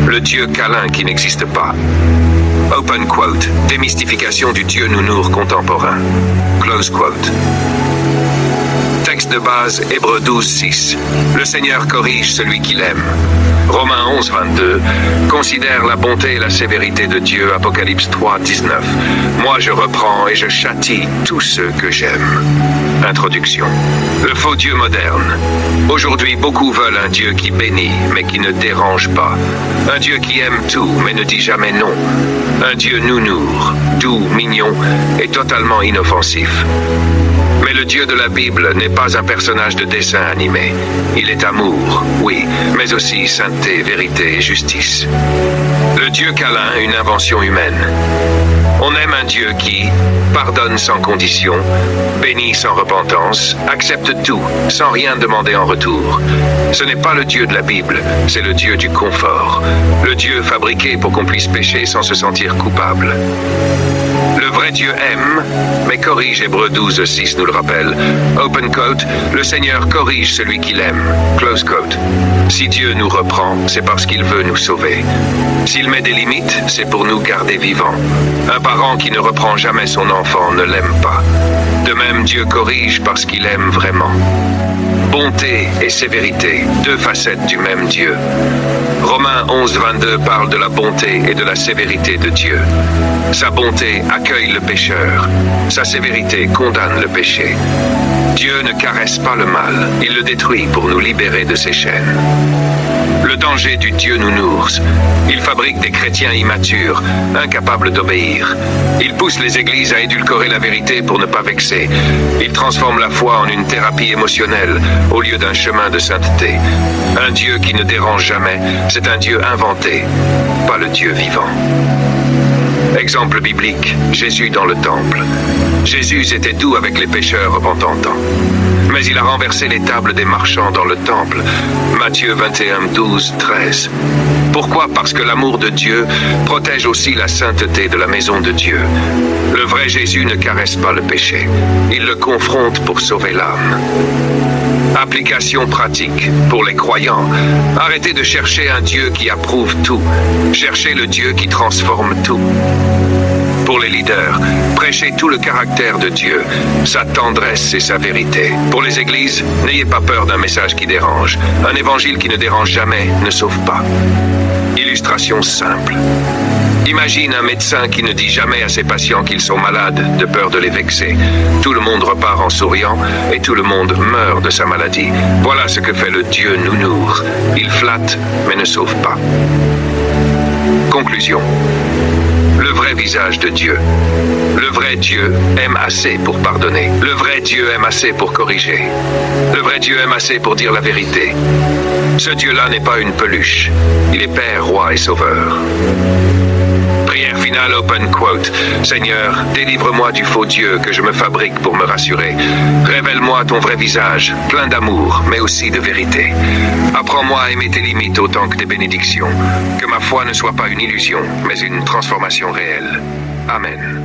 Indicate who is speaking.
Speaker 1: Le Dieu câlin qui n'existe pas. Open quote. Démystification du Dieu nounours contemporain. Close quote. Texte de base, Hébreux 12:6. Le Seigneur corrige celui qu'il aime. Romains 11:22. Considère la bonté et la sévérité de Dieu. Apocalypse 3:19. Moi je reprends et je châtie tous ceux que j'aime. Introduction. Le faux Dieu moderne. Aujourd'hui, beaucoup veulent un Dieu qui bénit, mais qui ne dérange pas. Un Dieu qui aime tout, mais ne dit jamais non. Un Dieu nounours, doux, mignon et totalement inoffensif. Mais le Dieu de la Bible n'est pas un personnage de dessin animé. Il est amour, oui, mais aussi sainteté, vérité et justice. Le Dieu câlin, une invention humaine. On aime un Dieu qui pardonne sans condition, bénit sans repentance, accepte tout, sans rien demander en retour. Ce n'est pas le Dieu de la Bible, c'est le Dieu du confort. Le Dieu fabriqué pour qu'on puisse pécher sans se sentir coupable. Le vrai Dieu aime, mais corrige. Hébreux 12:6 nous le rappelle. Open quote, le Seigneur corrige celui qu'il aime. Close quote. Si Dieu nous reprend, c'est parce qu'il veut nous sauver. S'il met des limites, c'est pour nous garder vivants. Un parent qui ne reprend jamais son enfant ne l'aime pas. De même, Dieu corrige parce qu'il aime vraiment. Bonté et sévérité, deux facettes du même Dieu. Romains 11:22 parle de la bonté et de la sévérité de Dieu. Sa bonté accueille le pécheur. Sa sévérité condamne le péché. Dieu ne caresse pas le mal, il le détruit pour nous libérer de ses chaînes. Le danger du Dieu nounours. Il fabrique des chrétiens immatures, incapables d'obéir. Il pousse les églises à édulcorer la vérité pour ne pas vexer. Il transforme la foi en une thérapie émotionnelle au lieu d'un chemin de sainteté. Un Dieu qui ne dérange jamais, c'est un Dieu inventé, pas le Dieu vivant. Exemple biblique, Jésus dans le temple. Jésus était doux avec les pécheurs repentants. Mais il a renversé les tables des marchands dans le temple. Matthieu 21:12-13. Pourquoi? Parce que l'amour de Dieu protège aussi la sainteté de la maison de Dieu. Le vrai Jésus ne caresse pas le péché. Il le confronte pour sauver l'âme. Application pratique pour les croyants. Arrêtez de chercher un Dieu qui approuve tout. Cherchez le Dieu qui transforme tout. Pour les leaders, prêchez tout le caractère de Dieu, sa tendresse et sa vérité. Pour les églises, n'ayez pas peur d'un message qui dérange. Un évangile qui ne dérange jamais ne sauve pas. Illustration simple. Imagine un médecin qui ne dit jamais à ses patients qu'ils sont malades de peur de les vexer. Tout le monde repart en souriant et tout le monde meurt de sa maladie. Voilà ce que fait le Dieu nounours. Il flatte mais ne sauve pas. Conclusion. Le vrai visage de Dieu. Le vrai Dieu aime assez pour pardonner. Le vrai Dieu aime assez pour corriger. Le vrai Dieu aime assez pour dire la vérité. Ce Dieu-là n'est pas une peluche. Il est Père, Roi et Sauveur. Prière finale, open quote. Seigneur, délivre-moi du faux Dieu que je me fabrique pour me rassurer. Révèle-moi ton vrai visage, plein d'amour, mais aussi de vérité. Apprends-moi à aimer tes limites autant que tes bénédictions. Que ma foi ne soit pas une illusion, mais une transformation réelle. Amen.